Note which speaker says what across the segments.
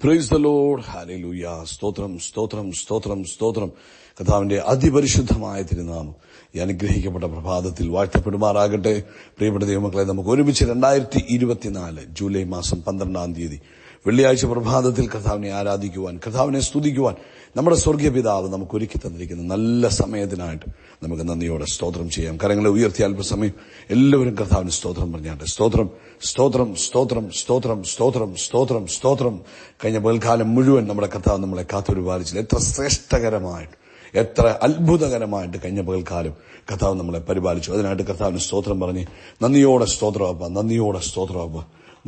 Speaker 1: Praise the Lord. Hallelujah. സ്തോത്രം സ്തോത്രം സ്തോത്രം സ്തോത്രം. കർത്താവിന്റെ അതിപരിശുദ്ധമായ തിരുനാമം ഈ അനുഗ്രഹിക്കപ്പെട്ട പ്രഭാതത്തിൽ വാഴ്ത്തപ്പെടുമാറാകട്ടെ. പ്രിയപ്പെട്ട ദൈവമക്കളെ, നമുക്ക് ഒരുമിച്ച് 2024 ജൂലൈ മാസം 12-ാം തീയതി വെള്ളിയാഴ്ച പ്രഭാതത്തിൽ കർത്താവിനെ ആരാധിക്കുവാൻ, കർത്താവിനെ സ്തുതിക്കുവാൻ നമ്മുടെ സ്വർഗീയ പിതാവ് നമുക്ക് ഒരുക്കി തന്നിരിക്കുന്ന നല്ല സമയത്തിനായിട്ട് നമുക്ക് നന്ദിയോടെ സ്തോത്രം ചെയ്യാം. കരങ്ങളെ ഉയർത്തി അല്പസമയം എല്ലാവരും കർത്താവിന് സ്തോത്രം പറഞ്ഞാട്ടെ. സ്തോത്രം സ്തോത്രം സ്തോത്രം സ്തോത്രം സ്തോത്രം സ്തോത്രം സ്തോത്രം. കഴിഞ്ഞ പകൽക്കാലം മുഴുവൻ നമ്മുടെ കർത്താവ് നമ്മളെ കാത്തുപരിപാലിച്ചില്ല. എത്ര ശ്രേഷ്ഠകരമായിട്ട്, എത്ര അത്ഭുതകരമായിട്ട് കഴിഞ്ഞ പകൽക്കാലം കർത്താവ് നമ്മളെ പരിപാലിച്ചു. അതിനായിട്ട് കർത്താവിന് സ്തോത്രം പറഞ്ഞ് നന്ദിയോടെ സ്തോത്രമപ്പ, നന്ദിയോടെ സ്തോത്രമപ്പ,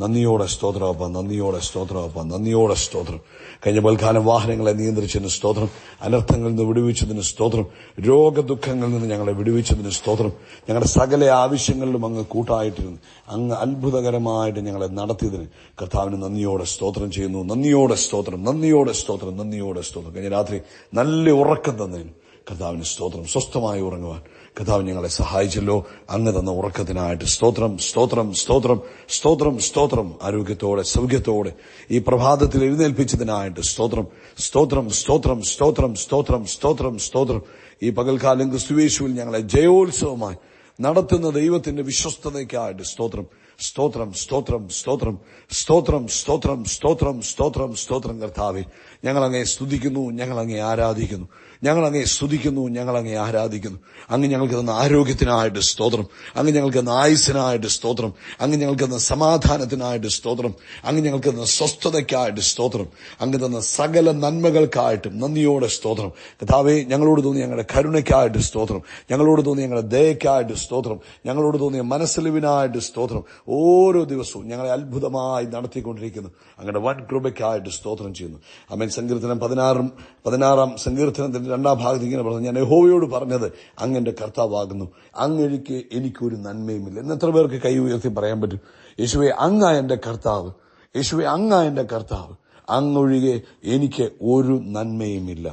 Speaker 1: നന്ദിയോടെ സ്തോത്രമപ്പ, നന്ദിയോടെ സ്തോത്രമപ്പ, നന്ദിയോടെ സ്തോത്രം. കഴിഞ്ഞ പൽക്കാലം വാഹനങ്ങളെ നിയന്ത്രിച്ചതിന് സ്തോത്രം, അനർത്ഥങ്ങളിൽ നിന്ന് വിടുവിച്ചതിന് സ്തോത്രം, രോഗദുഃഖങ്ങളിൽ നിന്ന് ഞങ്ങളെ വിടുവിച്ചതിന് സ്തോത്രം. ഞങ്ങളുടെ സകല ആവശ്യങ്ങളിലും അങ്ങ് കൂട്ടായിട്ടിരുന്നു, അങ്ങ് അത്ഭുതകരമായിട്ട് ഞങ്ങളെ നടത്തിയതിന് കർത്താവിന് നന്ദിയോടെ സ്തോത്രം ചെയ്യുന്നു. നന്ദിയോടെ സ്തോത്രം, നന്ദിയോടെ സ്തോത്രം, നന്ദിയോടെ സ്തോത്രം. കഴിഞ്ഞ രാത്രി നല്ല ഉറക്കം തന്നതിന് കർത്താവിന് സ്തോത്രം. സ്വസ്ഥമായി ഉറങ്ങുവാൻ കർത്താവ് ഞങ്ങളെ സഹായിച്ചല്ലോ. അങ്ങ് തന്ന ഉറക്കത്തിനായിട്ട് സ്തോത്രം സ്തോത്രം സ്തോത്രം സ്തോത്രം സ്തോത്രം. ആരോഗ്യത്തോടെ സൗഖ്യത്തോടെ ഈ പ്രഭാതത്തിൽ എഴുന്നേൽപ്പിച്ചതിനായിട്ട് സ്തോത്രം സ്തോത്രം സ്തോത്രം സ്തോത്രം സ്തോത്രം സ്തോത്രം സ്തോത്രം. ഈ പകൽക്കാലം ക്രിസ്തുയേശുവിൽ ഞങ്ങളെ ജയോത്സവമായി നടത്തുന്ന ദൈവത്തിന്റെ വിശ്വസ്തതയ്ക്കായിട്ട് സ്തോത്രം സ്തോത്രം സ്തോത്രം സ്തോത്രം സ്തോത്രം സ്തോത്രം സ്തോത്രം സ്തോത്രം സ്തോത്രം. കർത്താവേ, ഞങ്ങളങ്ങയെ സ്തുതിക്കുന്നു, ഞങ്ങളങ്ങയെ ആരാധിക്കുന്നു, ഞങ്ങളങ്ങയെ സ്തുതിക്കുന്നു, ഞങ്ങളങ്ങയെ ആരാധിക്കുന്നു. അങ്ങ് ഞങ്ങൾക്ക് തന്ന ആരോഗ്യത്തിനായിട്ട് സ്തോത്രം, അങ്ങ് ഞങ്ങൾക്ക് തന്ന ആയുസ്സിനായിട്ട് സ്തോത്രം, അങ്ങ് ഞങ്ങൾക്ക് തന്ന സമാധാനത്തിനായിട്ട് സ്തോത്രം, അങ്ങ് ഞങ്ങൾക്ക് തന്ന സ്വസ്ഥതയ്ക്കായിട്ട് സ്തോത്രം, അങ്ങ് തന്ന സകല നന്മകൾക്കായിട്ടും നന്ദിയോടെ സ്തോത്രം. കർത്താവേ, ഞങ്ങളോട് തോന്നിയ ഞങ്ങളുടെ കരുണയ്ക്കായിട്ട് സ്തോത്രം, ഞങ്ങളോട് തോന്നിയ ഞങ്ങളുടെ ദയയ്ക്കായിട്ട് സ്തോത്രം, ഞങ്ങളോട് തോന്നിയ മനസ്സലിവിനായിട്ട് സ്തോത്രം. ഓരോ ദിവസവും ഞങ്ങളെ അത്ഭുതമായി നടത്തിക്കൊണ്ടിരിക്കുന്നു അങ്ങയുടെ വൻ കൃപയ്ക്കായിട്ട് സ്തോത്രം ചെയ്യുന്നു. ആമേൻ. സങ്കീർത്തനം 16-ാം സങ്കീർത്തനത്തിന്റെ 2-ാം ഭാഗത്ത് ഇങ്ങനെ പറഞ്ഞു, ഞാൻ യഹോവയോട് പറഞ്ഞത് അങ്ങെന്റെ കർത്താവാകുന്നു, അങ്ങൊഴികെ എനിക്കൊരു നന്മയുമില്ല. എന്ന് എത്ര പേർക്ക് കൈ ഉയർത്തി പറയാൻ പറ്റും? യേശുവേ, അങ്ങാ എന്റെ കർത്താവ്, യേശുവേ, അങ്ങാ എന്റെ കർത്താവ്, അങ്ങൊഴികെ എനിക്ക് ഒരു നന്മയുമില്ല.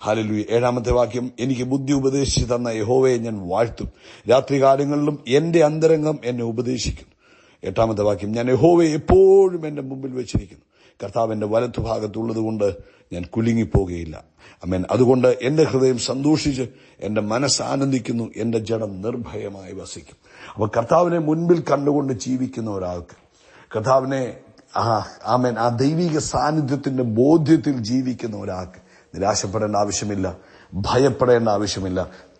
Speaker 1: ഹല്ലേലൂയ. 7-ാമത്തെ വാക്യം, എനിക്ക് ബുദ്ധി ഉപദേശിച്ചു തന്ന യഹോവയെ ഞാൻ വാഴ്ത്തും, രാത്രികാലങ്ങളിലും എന്റെ അന്തരംഗം എന്നെ ഉപദേശിക്കുന്നു. 8-ാമത്തെ വാക്യം, ഞാൻ യഹോവയെ എപ്പോഴും എന്റെ മുമ്പിൽ വെച്ചിരിക്കുന്നു, കർത്താവ് എന്റെ വലത്തുഭാഗത്തുള്ളത് കൊണ്ട് ഞാൻ കുലുങ്ങിപ്പോകുകയില്ല. ആമേൻ. അതുകൊണ്ട് എന്റെ ഹൃദയം സന്തോഷിച്ച് എന്റെ മനസ്സ് ആനന്ദിക്കുന്നു, എന്റെ ജഡം നിർഭയമായി വസിക്കും. അപ്പൊ കർത്താവിനെ മുൻപിൽ കണ്ടുകൊണ്ട് ജീവിക്കുന്ന ഒരാൾക്ക്, കർത്താവിനെ ആമേൻ ആ ദൈവിക സാന്നിധ്യത്തിന്റെ ബോധ്യത്തിൽ ജീവിക്കുന്ന ഒരാൾക്ക് നിരാശപ്പെടേണ്ട ആവശ്യമില്ല, ഭയപ്പെടേണ്ട ആവശ്യമില്ല,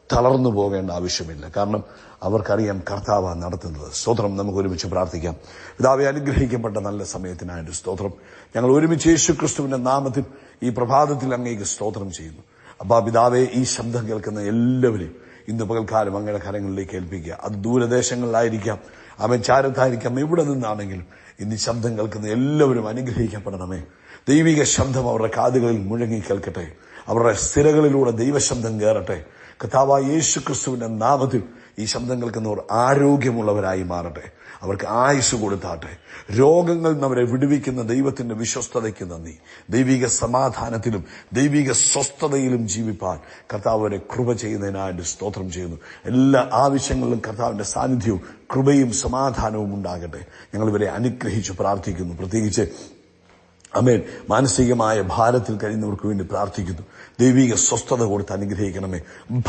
Speaker 1: തളർന്നു പോകേണ്ട ആവശ്യമില്ല. കാരണം അവർക്കറിയാം കർത്താവാണ് നടത്തുന്നത്. സ്തോത്രം. നമുക്ക് ഒരുമിച്ച് പ്രാർത്ഥിക്കാം. പിതാവേ, അനുഗ്രഹിക്കപ്പെട്ട നല്ല സമയത്തിനായിട്ട് സ്തോത്രം. ഞങ്ങൾ ഒരുമിച്ച് യേശുക്രിസ്തുവിന്റെ നാമത്തിൽ ഈ പ്രഭാതത്തിൽ അങ്ങേക്ക് സ്തോത്രം ചെയ്യുന്നു. അപ്പാ പിതാവേ, ഈ ശബ്ദം കേൾക്കുന്ന എല്ലാവരെയും ഇന്ന് പകൽക്കാലം അങ്ങയുടെ കരങ്ങളിലേക്ക് ഏൽപ്പിക്കുക. അത് ദൂരദേശങ്ങളിലായിരിക്കാം, അവൻ ചാരത്തായിരിക്കാം, എവിടെ നിന്നാണെങ്കിലും ഇന്ന് ഈ ശബ്ദം കേൾക്കുന്ന എല്ലാവരും അനുഗ്രഹിക്കപ്പെടണമേ. ദൈവിക ശബ്ദം അവരുടെ കാതുകളിൽ മുഴങ്ങി കേൾക്കട്ടെ, അവരുടെ സ്ഥിരകളിലൂടെ ദൈവശബ്ദം കയറട്ടെ. കർത്താവായ യേശുക്രിസ്തുവിന്റെ നാമത്തിൽ ഈ ശബ്ദം കേൾക്കുന്നവർ ആരോഗ്യമുള്ളവരായി മാറട്ടെ, അവർക്ക് ആയുസ് കൊടുത്താട്ടെ. രോഗങ്ങളിൽ നിന്ന് അവരെ വിടുവിക്കുന്ന ദൈവത്തിന്റെ വിശ്വസ്തതയ്ക്ക് നന്ദി. ദൈവിക സമാധാനത്തിലും ദൈവിക സ്വസ്ഥതയിലും ജീവിപ്പാൻ കർത്താവ് അവരെ കൃപ ചെയ്യുന്നതിനായിട്ട് സ്തോത്രം ചെയ്യുന്നു. എല്ലാ ആവശ്യങ്ങളിലും കർത്താവിന്റെ സാന്നിധ്യവും കൃപയും സമാധാനവും ഉണ്ടാകട്ടെ. ഞങ്ങൾ ഇവരെ അനുഗ്രഹിച്ച് പ്രാർത്ഥിക്കുന്നു. പ്രത്യേകിച്ച് ആമേൻ, മാനസികമായ ഭാരത്തിൽ കഴിയുന്നവർക്ക് വേണ്ടി പ്രാർത്ഥിക്കുന്നു. ദൈവിക സ്വസ്ഥത കൊടുത്ത് അനുഗ്രഹിക്കണമേ.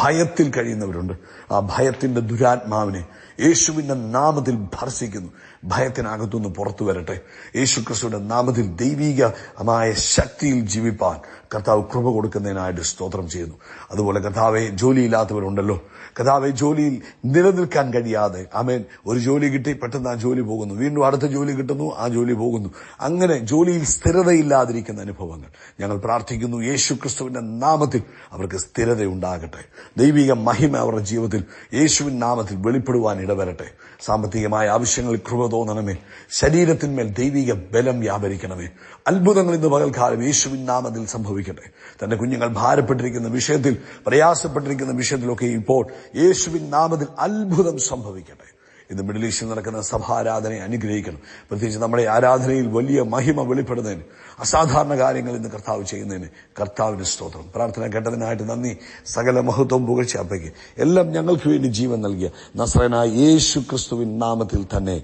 Speaker 1: ഭയത്തിൽ കഴിയുന്നവരുണ്ട്, ആ ഭയത്തിന്റെ ദുരാത്മാവിനെ യേശുവിന്റെ നാമത്തിൽ ഭർസിക്കുന്നു. ഭയത്തിനകത്തുനിന്ന് പുറത്തു വരട്ടെ. യേശുക്രിസ്തുവിന്റെ നാമത്തിൽ ദൈവികമായ ശക്തിയിൽ ജീവിപ്പാൻ കർത്താവ് കൃപ കൊടുക്കുന്നതിനായിട്ട് സ്തോത്രം ചെയ്യുന്നു. അതുപോലെ കർത്താവെ, ജോലിയില്ലാത്തവരുണ്ടല്ലോ, കർത്താവെ, ജോലിയിൽ നിലനിൽക്കാൻ കഴിയാതെ ആമേൻ, ഒരു ജോലി കിട്ടി പെട്ടെന്ന് ആ ജോലി പോകുന്നു, വീണ്ടും അടുത്ത ജോലി കിട്ടുന്നു, ആ ജോലി പോകുന്നു, അങ്ങനെ ജോലിയിൽ സ്ഥിരതയില്ലാതിരിക്കുന്ന അനുഭവങ്ങൾ ഞങ്ങൾ പ്രാർത്ഥിക്കുന്നു. യേശുക്രിസ്തുവിന്റെ നാമത്തിൽ അവർക്ക് സ്ഥിരതയുണ്ടാകട്ടെ. ദൈവിക മഹിമ അവരുടെ ജീവിതത്തിൽ യേശുവിൻ നാമത്തിൽ വെളിപ്പെടുവാൻ ഇടവരട്ടെ. സാമ്പത്തികമായ ആവശ്യങ്ങളിൽ കൃപ തോന്നണമേ. ശരീരത്തിന്മേൽ ദൈവിക ബലം വ്യാപരിക്കണമേ. അത്ഭുതങ്ങൾ ഇന്ന് പകൽക്കാലം യേശുവിൻ നാമത്തിൽ സംഭവിക്കട്ടെ. തന്റെ കുഞ്ഞുങ്ങൾ ഭാരപ്പെട്ടിരിക്കുന്ന വിഷയത്തിൽ, പ്രയാസപ്പെട്ടിരിക്കുന്ന വിഷയത്തിലൊക്കെ ഇപ്പോൾ യേശുവിൻ നാമത്തിൽ അത്ഭുതം സംഭവിക്കട്ടെ. ഇത് മിഡിൽ ഈസ്റ്റിൽ നടക്കുന്ന സഭാരാധനയെ അനുഗ്രഹിക്കണം. പ്രത്യേകിച്ച് നമ്മുടെ ആരാധനയിൽ വലിയ മഹിമ വെളിപ്പെടുന്നതിന്, അസാധാരണ കാര്യങ്ങൾ ഇന്ന് കർത്താവ് ചെയ്യുന്നതിന് കർത്താവിന് സ്തോത്രം. പ്രാർത്ഥന കേട്ടതിനായിട്ട് നന്ദി. സകല മഹത്വവും പുകഴ്ച അപ്പയ്ക്ക്. എല്ലാം ഞങ്ങൾക്ക് വേണ്ടി ജീവൻ നൽകിയ നസ്രയനായ യേശു ക്രിസ്തുവിൻ നാമത്തിൽ തന്നെ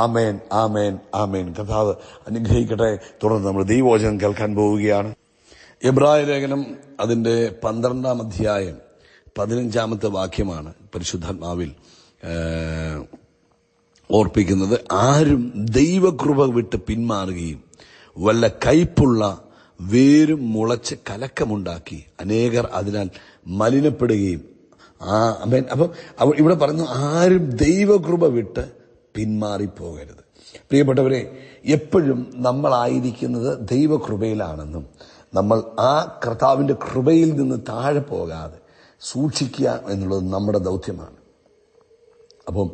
Speaker 1: ആമേൻ, ആമേൻ, ആമേൻ. കർത്താവ് അനുഗ്രഹിക്കട്ടെ. തുടർന്ന് നമ്മൾ ദൈവവചനം കേൾക്കാൻ പോവുകയാണ്. എബ്രായ ലേഖനം അതിന്റെ 12-ാം അധ്യായം 15-ാമത്തെ വാക്യമാണ് പരിശുദ്ധാത്മാവിൽ ഓർപ്പിക്കുന്നത്. ആരും ദൈവകൃപ വിട്ട് പിന്മാറുകയും വല്ല കയ്പുള്ള വേരും മുളച്ച് കലക്കമുണ്ടാക്കി അനേകർ അതിനാൽ മലിനപ്പെടുകയും. അപ്പം ഇവിടെ പറയുന്നു, ആരും ദൈവകൃപ വിട്ട് പിന്മാറിപ്പോകരുത്. പ്രിയപ്പെട്ടവരെ, എപ്പോഴും നമ്മളായിരിക്കുന്നത് ദൈവകൃപയിലാണെന്നും നമ്മൾ ആ കർത്താവിന്റെ കൃപയിൽ നിന്ന് താഴെ പോകാതെ സൂക്ഷിക്കുക എന്നുള്ളത് നമ്മുടെ ദൗത്യമാണ്. അപ്പം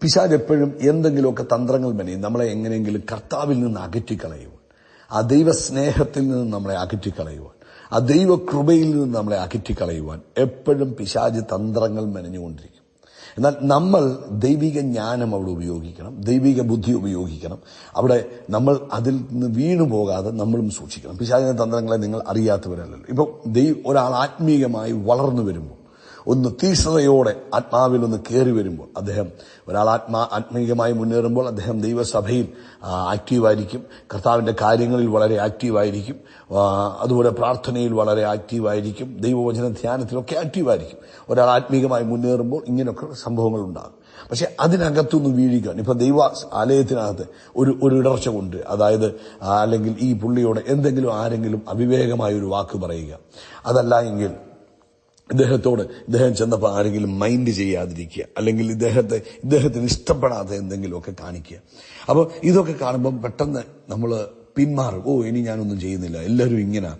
Speaker 1: പിശാച് എപ്പോഴും എന്തെങ്കിലുമൊക്കെ തന്ത്രങ്ങൾ മെനയും നമ്മളെ എങ്ങനെയെങ്കിലും കർത്താവിൽ നിന്ന് അകറ്റിക്കളയുവാൻ, ആ ദൈവസ്നേഹത്തിൽ നിന്ന് നമ്മളെ അകറ്റിക്കളയുവാൻ, ആ ദൈവകൃപയിൽ നിന്ന് നമ്മളെ അകറ്റിക്കളയുവാൻ എപ്പോഴും പിശാച് തന്ത്രങ്ങൾ മെനഞ്ഞുകൊണ്ടിരിക്കും. എന്നാൽ നമ്മൾ ദൈവിക ജ്ഞാനം അവിടെ ഉപയോഗിക്കണം, ദൈവിക ബുദ്ധി ഉപയോഗിക്കണം. അവിടെ നമ്മൾ അതിൽ നിന്ന് വീണു പോകാതെ നമ്മളും സൂക്ഷിക്കണം. പിശാചിന്റെ തന്ത്രങ്ങളെ നിങ്ങൾ അറിയാത്തവരല്ലല്ലോ. ഇപ്പൊ ഒരാൾ ആത്മീയമായി വളർന്നു വരുമ്പോൾ, ഒന്ന് തീക്ഷ്ണതയോടെ ആത്മാവിൽ ഒന്ന് കയറി വരുമ്പോൾ, ഒരാൾ ആത്മീയമായി മുന്നേറുമ്പോൾ അദ്ദേഹം ദൈവസഭയിൽ ആക്റ്റീവായിരിക്കും, കർത്താവിന്റെ കാര്യങ്ങളിൽ വളരെ ആക്റ്റീവായിരിക്കും, അതുപോലെ പ്രാർത്ഥനയിൽ വളരെ ആക്റ്റീവായിരിക്കും, ദൈവവചന ധ്യാനത്തിലൊക്കെ ആക്റ്റീവായിരിക്കും. ഒരാൾ ആത്മീയമായി മുന്നേറുമ്പോൾ ഇങ്ങനെയൊക്കെ സംഭവങ്ങൾ ഉണ്ടാകും. പക്ഷെ അതിനകത്തുനിന്ന് വീഴിക്കാൻ, ഇപ്പൊ ദൈവ ആലയത്തിനകത്ത് ഒരു ഇടർച്ച കൊണ്ട്, അതായത് അല്ലെങ്കിൽ ഈ പുള്ളിയോട് ആരെങ്കിലും അവിവേകമായ ഒരു വാക്ക് പറയുക, അതല്ല എങ്കിൽ ഇദ്ദേഹം ചെന്നപ്പോൾ ആരെങ്കിലും മൈൻഡ് ചെയ്യാതിരിക്കുക, അല്ലെങ്കിൽ ഇദ്ദേഹത്തിന് ഇഷ്ടപ്പെടാത്ത എന്തെങ്കിലുമൊക്കെ കാണിക്കുക. അപ്പോൾ ഇതൊക്കെ കാണുമ്പം പെട്ടെന്ന് നമ്മൾ പിന്മാറും. ഇനി ഞാനൊന്നും ചെയ്യുന്നില്ല, എല്ലാവരും ഇങ്ങനെ,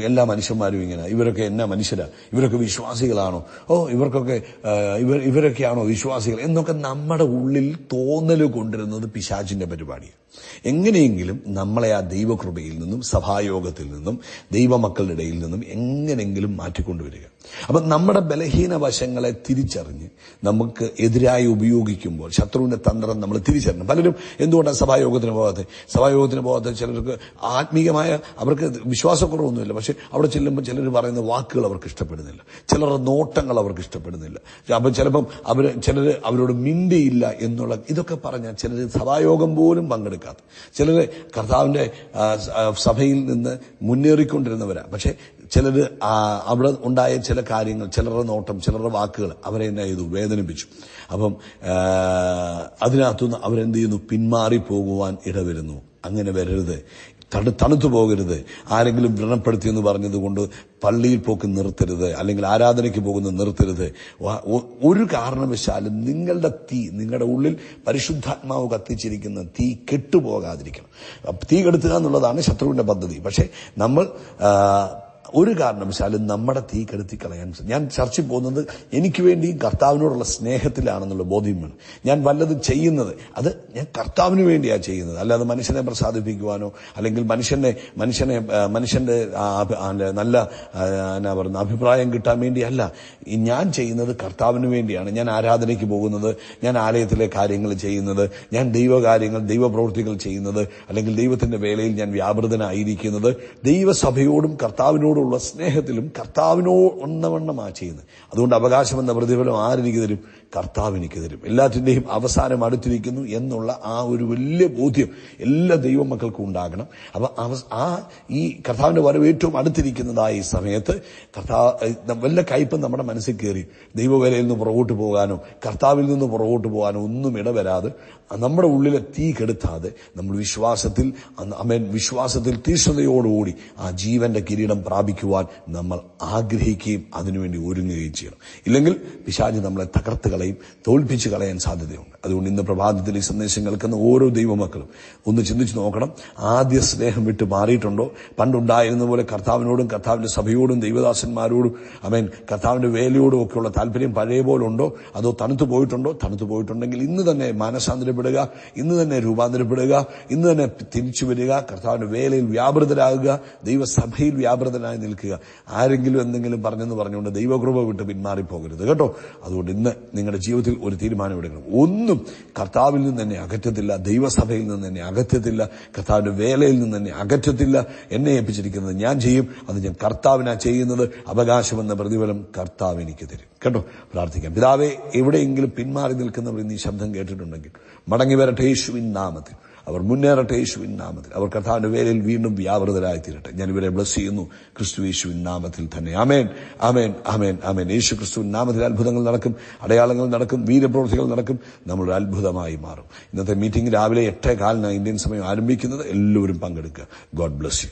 Speaker 1: എല്ലാ മനുഷ്യന്മാരും ഇങ്ങനെ, ഇവരൊക്കെ എന്നാ മനുഷ്യരാ, ഇവരൊക്കെ വിശ്വാസികളാണോ, ഇവരൊക്കെയാണോ വിശ്വാസികൾ എന്നൊക്കെ നമ്മുടെ ഉള്ളിൽ തോന്നൽ കൊണ്ടിരുന്നത് പിശാചിന്റെ പരിപാടിയാണ്. എങ്ങനെയെങ്കിലും നമ്മളെ ആ ദൈവകൃപയിൽ നിന്നും സഭായോഗത്തിൽ നിന്നും ദൈവമക്കളുടെ ഇടയിൽ നിന്നും എങ്ങനെയെങ്കിലും മാറ്റിക്കൊണ്ടുവരിക. അപ്പം നമ്മുടെ ബലഹീന വശങ്ങളെ തിരിച്ചറിഞ്ഞ് നമുക്ക് എതിരായി ഉപയോഗിക്കുമ്പോൾ ശത്രുവിന്റെ തന്ത്രം നമ്മൾ തിരിച്ചറിയണം. പലരും എന്തുകൊണ്ടാണ് സഭായോഗത്തിന് പോകാത്ത ചിലർക്ക് ആത്മീയമായ അവർക്ക് വിശ്വാസക്കുറവൊന്നുമില്ല, പക്ഷെ അവിടെ ചെല്ലുമ്പോൾ ചിലർ പറയുന്ന വാക്കുകൾ അവർക്ക് ഇഷ്ടപ്പെടുന്നില്ല, ചിലരുടെ നോട്ടങ്ങൾ അവർക്ക് ഇഷ്ടപ്പെടുന്നില്ല. അപ്പം ചിലപ്പം അവരോട് മിണ്ടിയില്ല എന്നുള്ള ഇതൊക്കെ പറഞ്ഞാൽ ചിലർ സഭായോഗം പോലും പങ്കെടുക്കാത്ത, ചിലർ കർത്താവിന്റെ സഭയിൽ നിന്ന് മുന്നേറിക്കൊണ്ടിരുന്നവരാ, പക്ഷെ ചിലർ അവിടെ ഉണ്ടായ ചില കാര്യങ്ങൾ, ചിലരുടെ നോട്ടം, ചിലരുടെ വാക്കുകൾ അവരെ എന്നെ ചെയ്തു, വേദനിപ്പിച്ചു. അപ്പം അതിനകത്തുനിന്ന് അവരെന്ത് ചെയ്യുന്നു, പിന്മാറിപ്പോകുവാൻ ഇടവരുന്നു. അങ്ങനെ വരരുത്, തണുത്തു പോകരുത്. ആരെങ്കിലും വ്രണപ്പെടുത്തിയെന്ന് പറഞ്ഞതുകൊണ്ട് പള്ളിയിൽ പോക്ക് നിർത്തരുത്, അല്ലെങ്കിൽ ആരാധനയ്ക്ക് പോകുന്നത് നിർത്തരുത്. ഒരു കാരണവശാലും നിങ്ങളുടെ ഉള്ളിൽ പരിശുദ്ധാത്മാവ് കത്തിച്ചിരിക്കുന്ന തീ കെട്ടുപോകാതിരിക്കണം. തീ കെടുത്തുക എന്നുള്ളതാണ് ശത്രുവിന്റെ പദ്ധതി. പക്ഷെ നമ്മൾ ഒരു കാരണവശാലും നമ്മുടെ തീ കെടുത്തി കളയാൻ. ഞാൻ ചർച്ചിൽ പോകുന്നത് എനിക്ക് വേണ്ടി കർത്താവിനോടുള്ള സ്നേഹത്തിലാണെന്നുള്ള ബോധ്യം വേണം. ഞാൻ വല്ലതും ചെയ്യുന്നത് അത് ഞാൻ കർത്താവിന് വേണ്ടിയാണ് ചെയ്യുന്നത്, അല്ലാതെ മനുഷ്യനെ പ്രസാദിപ്പിക്കുവാനോ അല്ലെങ്കിൽ മനുഷ്യന്റെ നല്ല അഭിപ്രായം കിട്ടാൻ വേണ്ടിയല്ല. ഞാൻ ചെയ്യുന്നത് കർത്താവിന് വേണ്ടിയാണ്. ഞാൻ ആരാധനയ്ക്ക് പോകുന്നത്, ഞാൻ ആലയത്തിലെ കാര്യങ്ങൾ ചെയ്യുന്നത്, ഞാൻ ദൈവപ്രവൃത്തികൾ ചെയ്യുന്നത്, അല്ലെങ്കിൽ ദൈവത്തിന്റെ വേലയിൽ ഞാൻ വ്യാപൃതനായിരിക്കുന്നത് ദൈവസഭയോടും കർത്താവിനോടും ഉള്ള സ്നേഹത്തിലും കർത്താവിനോടൊന്നവണ്ണമാ ചെയ്യുന്നത്. അതുകൊണ്ട് അവകാശമെന്ന പ്രതിഫലം ആരെനിക്ക് തരും? കർത്താവ് എനിക്ക് തരും. എല്ലാറ്റിന്റെയും അവസാനം അടുത്തിരിക്കുന്നു എന്നുള്ള ആ ഒരു വലിയ ബോധ്യം എല്ലാ ദൈവമക്കൾക്കും ഉണ്ടാകണം. അപ്പൊ ഈ കർത്താവിന്റെ വരവ് ഏറ്റവും അടുത്തിരിക്കുന്നതായ ഈ സമയത്ത് വല്ല കയ്പും നമ്മുടെ മനസ്സിൽ കയറി ദൈവവേലയിൽ നിന്ന് പുറകോട്ട് പോകാനോ കർത്താവിൽ നിന്ന് പുറകോട്ട് പോകാനോ ഒന്നും ഇടവരാതെ, നമ്മുടെ ഉള്ളിലെ തീ കെടുത്താതെ നമ്മൾ വിശ്വാസത്തിൽ തീക്ഷ്ണതയോടുകൂടി ആ ജീവന്റെ കിരീടം പ്രാപിക്കുവാൻ നമ്മൾ ആഗ്രഹിക്കുകയും അതിനുവേണ്ടി ഒരുങ്ങുകയും ചെയ്യണം. ഇല്ലെങ്കിൽ പിശാച് നമ്മളെ തകർത്ത് കളയും, തോൽപ്പിച്ച് കളയാൻ സാധ്യതയുണ്ട്. അതുകൊണ്ട് ഇന്ന് പ്രഭാതത്തിൽ ഈ സന്ദേശം കേൾക്കുന്ന ഓരോ ദൈവമക്കളും ഒന്ന് ചിന്തിച്ചു നോക്കണം. ആദ്യ സ്നേഹം വിട്ട് മാറിയിട്ടുണ്ടോ? പണ്ടുണ്ടായിരുന്ന പോലെ കർത്താവിനോടും കർത്താവിന്റെ സഭയോടും ദൈവദാസന്മാരോടും കർത്താവിന്റെ വേലയോടും ഒക്കെയുള്ള താല്പര്യം പഴയ പോലെ ഉണ്ടോ? അതോ തണുത്തു പോയിട്ടുണ്ടോ? തണുത്തു പോയിട്ടുണ്ടെങ്കിൽ ഇന്ന് തന്നെ മാനസാന്തരപ്പെടുക, ഇന്ന് തന്നെ രൂപാന്തരപ്പെടുക, ഇന്ന് തന്നെ തിരിച്ചു വരിക, കർത്താവിന്റെ വേലയിൽ വ്യാപൃതരാകുക, ദൈവസഭയിൽ വ്യാപൃതരാകുക. വിശ്വസ്തനായി നിൽക്കുക. ആരെങ്കിലും എന്തെങ്കിലും പറഞ്ഞുകൊണ്ട് ദൈവകൃപ വിട്ട് പിന്മാറിപ്പോകരുത് കേട്ടോ. അതുകൊണ്ട് ഇന്ന് നിങ്ങളുടെ ജീവിതത്തിൽ ഒരു തീരുമാനമെടുക്കണം. ഒന്നും കർത്താവിൽ നിന്ന് എന്നെ അകറ്റത്തില്ല, ദൈവസഭയിൽ നിന്ന് എന്നെ അകറ്റത്തില്ല, കർത്താവിന്റെ വേലയിൽ നിന്ന് എന്നെ അകറ്റത്തില്ല. എന്നെ ഏൽപ്പിച്ചിരിക്കുന്നത് ഞാൻ ചെയ്യും, അത് ഞാൻ കർത്താവിനാ ചെയ്യുന്നത്. അവകാശമെന്ന പ്രതിഫലം കർത്താവ് എനിക്ക് തരും കേട്ടോ. പ്രാർത്ഥിക്കാം. പിതാവേ, എവിടെയെങ്കിലും പിന്മാറി നിൽക്കുന്നവർ ഇന്ന് ഈ ശബ്ദം കേട്ടിട്ടുണ്ടെങ്കിൽ മടങ്ങി വരട്ടെ യേശുവിൻ നാമത്തിൽ. അവർ മുന്നേറട്ടെ യേശുവിൻ നാമത്തിൽ. അവർ കർത്താവിന്റെ വേലയിൽ വീണ്ടും വ്യാപൃതരായി തീരട്ടെ. ഞാൻ ഇവരെ ബ്ലസ് ചെയ്യുന്നു ക്രിസ്തു യേശുവിൻ നാമത്തിൽ തന്നെ. ആമേൻ, ആമേൻ, ആമേൻ, ആമേൻ. യേശു ക്രിസ്തുവിൻ നാമത്തിൽ അത്ഭുതങ്ങൾ നടക്കും, അടയാളങ്ങൾ നടക്കും, വീരപ്രവൃത്തികൾ നടക്കും. നമ്മളൊരു അത്ഭുതമായി മാറും. ഇന്നത്തെ മീറ്റിംഗ് രാവിലെ 8:15 ഇന്ത്യൻ സമയം ആരംഭിക്കുന്നത്. എല്ലാവരും പങ്കെടുക്കുക. God bless you.